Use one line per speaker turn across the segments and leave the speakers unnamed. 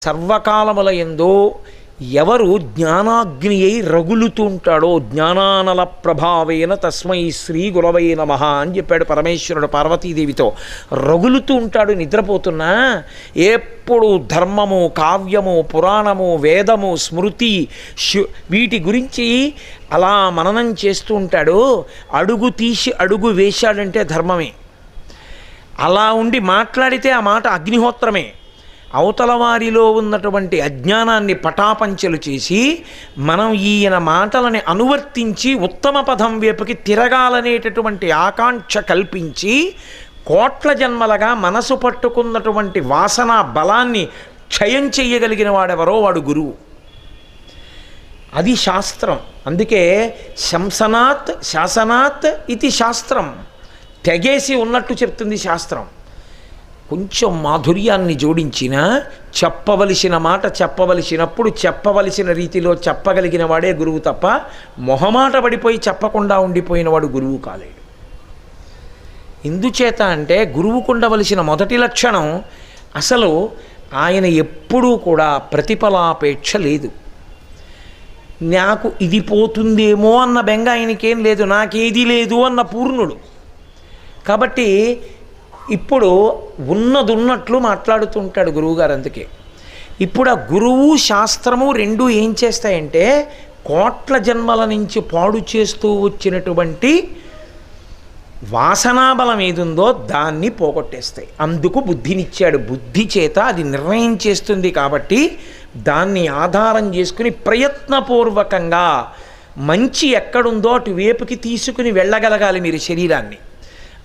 సర్వకాలముల యందు ఎవరు జ్ఞానాగ్ని అయి రగులుతూ ఉంటాడో జ్ఞానానల ప్రభావేన తస్మై శ్రీ గురవై నమః అని చెప్పాడు పరమేశ్వరుడు పార్వతీదేవితో. రగులుతూ ఉంటాడు నిద్రపోతున్నా. ఎప్పుడు ధర్మము, కావ్యము, పురాణము, వేదము, స్మృతి వీటి గురించి అలా మననం చేస్తూ ఉంటాడు. అడుగు తీసి అడుగు వేశాడంటే ధర్మమే. అలా ఉండి మాట్లాడితే ఆ మాట అగ్నిహోత్రమే. అవతల వారిలో ఉన్నటువంటి అజ్ఞానాన్ని పటాపంచలు చేసి మనం ఈయన మాటలని అనువర్తించి ఉత్తమ పదం వైపుకి తిరగాలనేటటువంటి ఆకాంక్ష కల్పించి కోట్ల జన్మలుగా మనసు పట్టుకున్నటువంటి వాసన బలాన్ని క్షయం చెయ్యగలిగిన వాడెవరో వాడు గురువు. అది శాస్త్రం. అందుకే శంసనాత్ శాసనాత్ ఇది శాస్త్రం. తెగేసి ఉన్నట్టు చెప్తుంది శాస్త్రం. కొంచెం మాధుర్యాన్ని జోడించిన చెప్పవలసిన మాట చెప్పవలసినప్పుడు చెప్పవలసిన రీతిలో చెప్పగలిగిన వాడే గురువు తప్ప మొహమాట పడిపోయి చెప్పకుండా ఉండిపోయిన వాడు గురువు కాలేడు. ఎందుచేత అంటే గురువుకు ఉండవలసిన మొదటి లక్షణం అసలు ఆయన ఎప్పుడూ కూడా ప్రతిఫలాపేక్ష లేదు. నాకు ఇది పోతుందేమో అన్న బెంగ ఆయనకేం లేదు. నాకేది లేదు అన్న పూర్ణుడు. కాబట్టి ఇప్పుడు ఉన్నదున్నట్లు మాట్లాడుతుంటాడు గురువుగారు. అందుకే ఇప్పుడు ఆ గురువు శాస్త్రము రెండూ ఏం చేస్తాయంటే కోట్ల జన్మల నుంచి పాడు చేస్తూ వచ్చినటువంటి వాసనాబలం ఏదుందో దాన్ని పోగొట్టేస్తాయి. అందుకు బుద్ధినిచ్చాడు. బుద్ధి చేత అది నిర్ణయం చేస్తుంది. కాబట్టి దాన్ని ఆధారం చేసుకుని ప్రయత్నపూర్వకంగా మంచి ఎక్కడుందో అటువైపుకి తీసుకుని వెళ్ళగలగాలి మీరు శరీరాన్ని.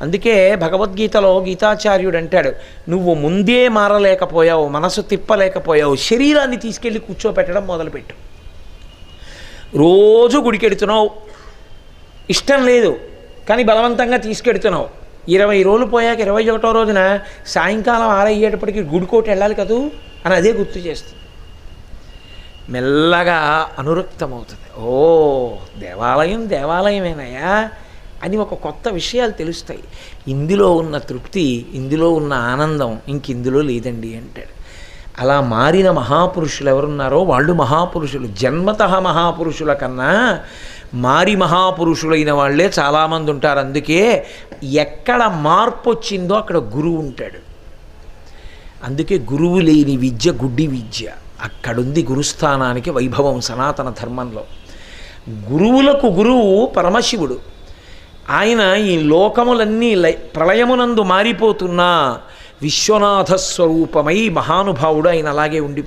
అందుకే భగవద్గీతలో గీతాచార్యుడు అంటాడు, నువ్వు ముందే మారలేకపోయావు, మనసు తిప్పలేకపోయావు, శరీరాన్ని తీసుకెళ్ళి కూర్చోపెట్టడం మొదలుపెట్టు. రోజు గుడికెడుతున్నావు, ఇష్టం లేదు కానీ బలవంతంగా తీసుకెడుతున్నావు. 20 రోజులు పోయాక 21వ రోజున సాయంకాలం 6 అయ్యేటప్పటికి గుడికోటి వెళ్ళాలి కదూ అని అదే గుర్తు చేస్తుంది. మెల్లగా అనురక్తమవుతుంది. ఓ దేవాలయం దేవాలయమేనయ్యా అని ఒక కొత్త విషయాలు తెలుస్తాయి. ఇందులో ఉన్న తృప్తి, ఇందులో ఉన్న ఆనందం ఇందులో లేదండి అంటాడు. అలా మారిన మహాపురుషులు ఎవరున్నారో వాళ్ళు మహాపురుషులు. జన్మతః మహాపురుషుల కన్నా మారి మహాపురుషులైన వాళ్ళే చాలామంది ఉంటారు. అందుకే ఎక్కడ మార్పు వచ్చిందో అక్కడ గురువు ఉంటాడు. అందుకే గురువు లేని విద్య గుడ్డి విద్య. అక్కడుంది గురుస్థానానికి వైభవం సనాతన ధర్మంలో. గురువులకు గురువు పరమశివుడు. ఆయన ఈ లోకములన్నీ ప్రళయమునందు మారిపోతున్నా విశ్వనాథ స్వరూపమై మహానుభావుడు ఆయన అలాగే ఉండి